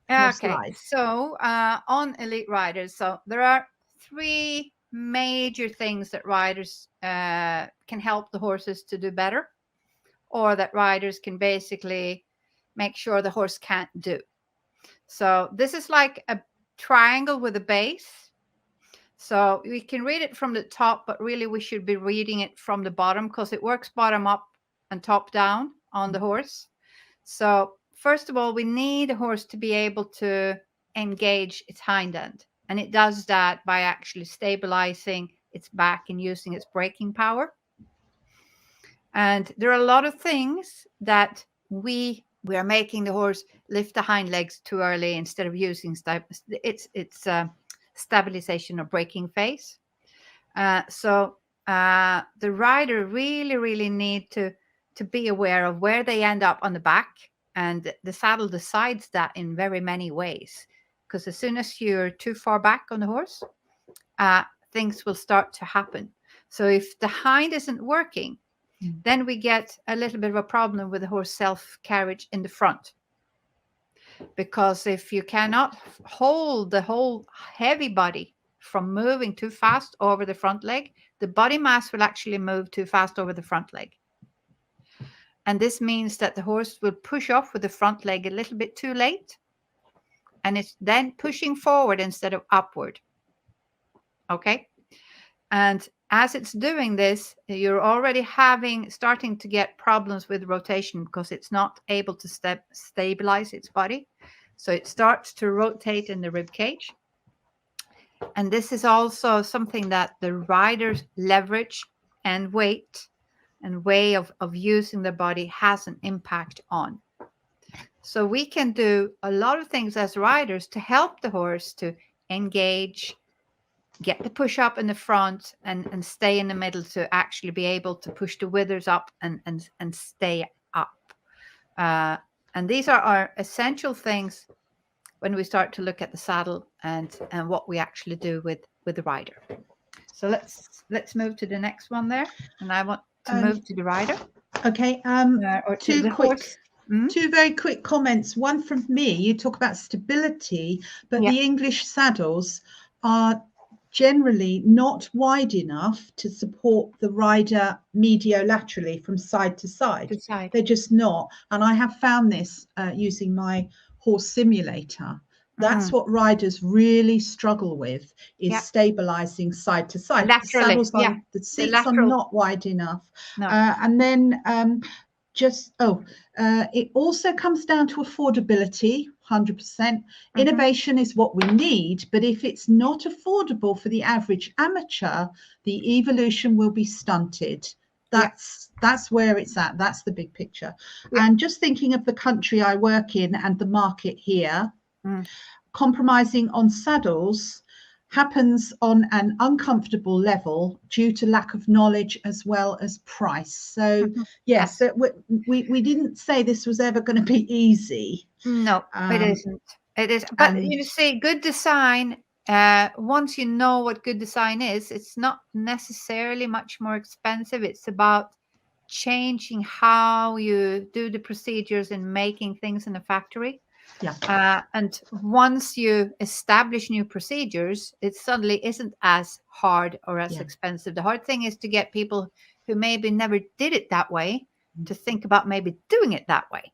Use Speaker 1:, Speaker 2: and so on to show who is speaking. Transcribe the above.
Speaker 1: more
Speaker 2: Okay,
Speaker 1: slides.
Speaker 2: so on elite riders, so there are three major things that riders can help the horses to do better, or that riders can basically make sure the horse can't do. So this is like a triangle with a base. So we can read it from the top, but really we should be reading it from the bottom because it works bottom up and top down on the horse. So first of all, we need a horse to be able to engage its hind end. And it does that by actually stabilizing its back and using its braking power. And there are a lot of things that we are making the horse lift the hind legs too early instead of using its stabilization or braking phase. So the rider really need to be aware of where they end up on the back, and the saddle decides that in very many ways. Because as soon as you're too far back on the horse, things will start to happen. So if the hind isn't working, then we get a little bit of a problem with the horse self-carriage in the front. Because if you cannot hold the whole heavy body from moving too fast over the front leg, the body mass will actually move too fast over the front leg. And this means that the horse will push off with the front leg a little bit too late. And it's then pushing forward instead of upward. Okay. And as it's doing this, you're already starting to get problems with rotation because it's not able to stabilize its body. So it starts to rotate in the rib cage. And this is also something that the rider's leverage and weight and way of using the body has an impact on. So we can do a lot of things as riders to help the horse to engage, get the push up in the front and stay in the middle to actually be able to push the withers up and stay up. And these are our essential things when we start to look at the saddle and what we actually do with the rider. So let's move to the next one there. And I want to move to the rider.
Speaker 1: Okay.
Speaker 2: Or to the horse.
Speaker 1: Two very quick comments. One from me, you talk about stability, but the English saddles are generally not wide enough to support the rider mediolaterally from side to side. They're just not. And I have found this using my horse simulator. That's what riders really struggle with, is stabilizing side to side.
Speaker 2: Laterally,
Speaker 1: the seats are not wide enough.
Speaker 2: No.
Speaker 1: And then it also comes down to affordability, 100%. Innovation is what we need, but if it's not affordable for the average amateur, the evolution will be stunted. That's where it's at. That's the big picture. And just thinking of the country I work in and the market here, compromising on saddles happens on an uncomfortable level due to lack of knowledge as well as price. So yes, we didn't say this was ever going to be easy.
Speaker 2: No, it isn't. It is, but you see, good design. Once you know what good design is, it's not necessarily much more expensive. It's about changing how you do the procedures and making things in a factory. And once you establish new procedures, it suddenly isn't as hard or as expensive. The hard thing is to get people who maybe never did it that way to think about maybe doing it that way.